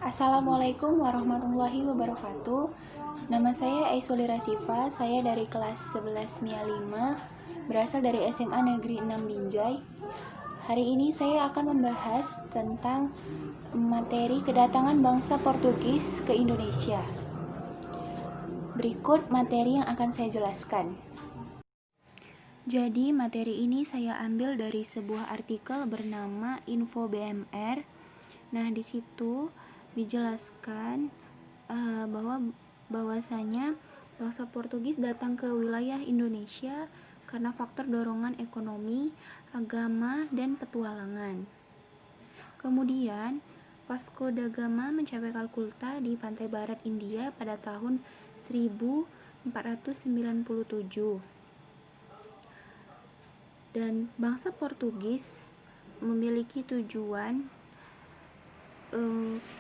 Assalamualaikum warahmatullahi wabarakatuh. Nama saya Aisyuli Rasifa, saya dari kelas 11 MIA 5, berasal dari SMA Negeri 6 Binjai. Hari ini saya akan membahas tentang materi kedatangan bangsa Portugis ke Indonesia. Berikut materi yang akan saya jelaskan. Jadi materi ini saya ambil dari sebuah artikel bernama Info BMR. Nah, di situ dijelaskan bahwasanya bangsa Portugis datang ke wilayah Indonesia karena faktor dorongan ekonomi, agama, dan petualangan. Kemudian Vasco da Gama mencapai Kalkuta di pantai barat India pada tahun 1497. Dan bangsa Portugis memiliki tujuan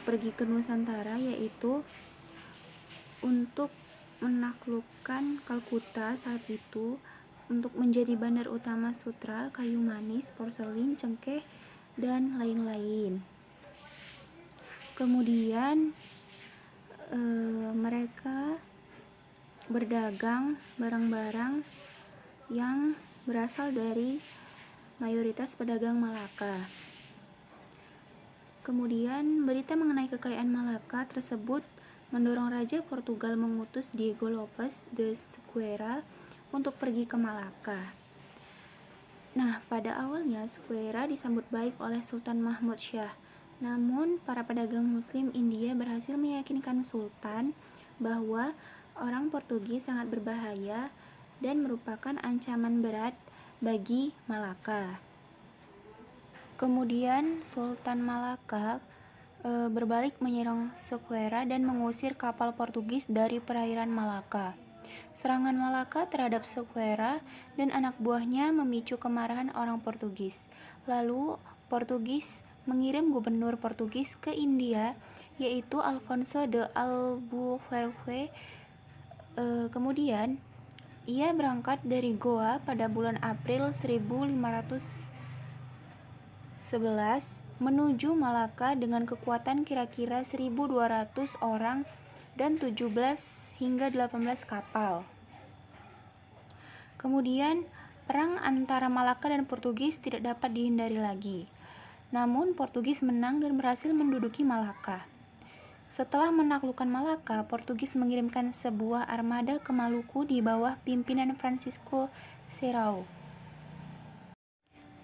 pergi ke Nusantara, yaitu untuk menaklukkan Kalkuta saat itu, untuk menjadi bandar utama sutra, kayu manis, porselin, cengkeh, dan lain-lain. Kemudian mereka berdagang barang-barang yang berasal dari mayoritas pedagang Malaka. Kemudian berita mengenai kekayaan Malaka tersebut mendorong Raja Portugal mengutus Diego Lopes de Sequeira untuk pergi ke Malaka. Nah, pada awalnya Sequeira disambut baik oleh Sultan Mahmud Shah. Namun, para pedagang Muslim India berhasil meyakinkan Sultan bahwa orang Portugis sangat berbahaya dan merupakan ancaman berat bagi Malaka. Kemudian Sultan Malaka berbalik menyerang Sequeira dan mengusir kapal Portugis dari perairan Malaka. Serangan Malaka terhadap Sequeira dan anak buahnya memicu kemarahan orang Portugis. Lalu Portugis mengirim gubernur Portugis ke India, yaitu Alfonso de Albuquerque. Kemudian ia berangkat dari Goa pada bulan April 1511 menuju Malaka dengan kekuatan kira-kira 1.200 orang dan 17 hingga 18 kapal. Kemudian perang antara Malaka dan Portugis tidak dapat dihindari lagi. Namun Portugis menang dan berhasil menduduki Malaka. Setelah menaklukkan Malaka, Portugis mengirimkan sebuah armada ke Maluku di bawah pimpinan Francisco Serrao.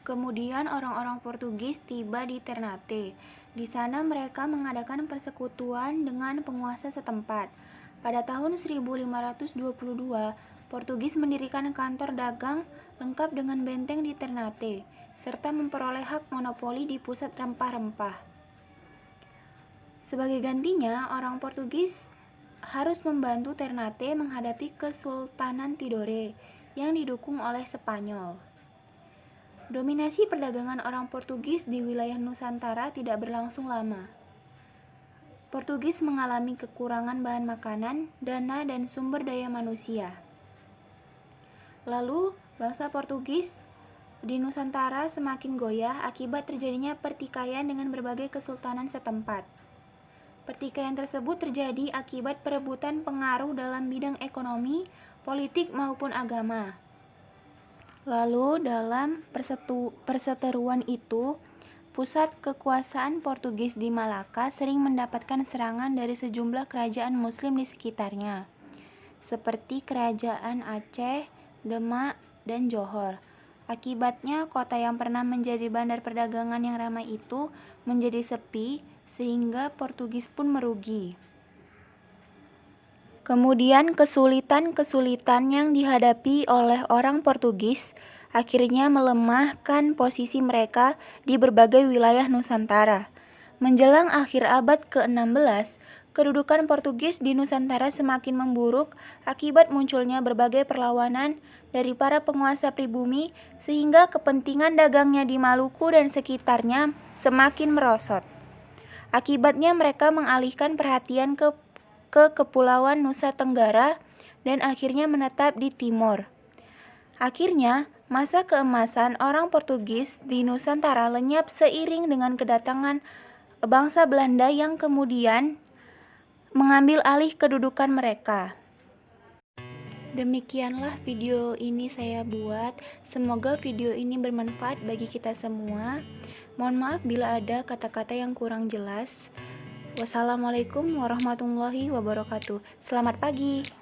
Kemudian orang-orang Portugis tiba di Ternate. Di sana mereka mengadakan persekutuan dengan penguasa setempat. Pada tahun 1522, Portugis mendirikan kantor dagang lengkap dengan benteng di Ternate, serta memperoleh hak monopoli di pusat rempah-rempah. Sebagai gantinya, orang Portugis harus membantu Ternate menghadapi Kesultanan Tidore yang didukung oleh Spanyol. Dominasi perdagangan orang Portugis di wilayah Nusantara tidak berlangsung lama. Portugis mengalami kekurangan bahan makanan, dana, dan sumber daya manusia. Lalu, bangsa Portugis di Nusantara semakin goyah akibat terjadinya pertikaian dengan berbagai kesultanan setempat. Pertikaian tersebut terjadi akibat perebutan pengaruh dalam bidang ekonomi, politik, maupun agama. Lalu dalam perseteruan itu, pusat kekuasaan Portugis di Malaka sering mendapatkan serangan dari sejumlah kerajaan Muslim di sekitarnya, seperti kerajaan Aceh, Demak, dan Johor. Akibatnya, kota yang pernah menjadi bandar perdagangan yang ramai itu menjadi sepi, sehingga Portugis pun merugi. Kemudian kesulitan-kesulitan yang dihadapi oleh orang Portugis akhirnya melemahkan posisi mereka di berbagai wilayah Nusantara. Menjelang akhir abad ke-16, kedudukan Portugis di Nusantara semakin memburuk akibat munculnya berbagai perlawanan dari para penguasa pribumi, sehingga kepentingan dagangnya di Maluku dan sekitarnya semakin merosot. Akibatnya mereka mengalihkan perhatian ke Kepulauan Nusa Tenggara dan akhirnya menetap di Timor. Akhirnya, masa keemasan orang Portugis di Nusantara lenyap seiring dengan kedatangan bangsa Belanda yang kemudian mengambil alih kedudukan mereka. Demikianlah video ini saya buat. Semoga video ini bermanfaat bagi kita semua. Mohon maaf bila ada kata-kata yang kurang jelas. Wassalamualaikum warahmatullahi wabarakatuh. Selamat pagi.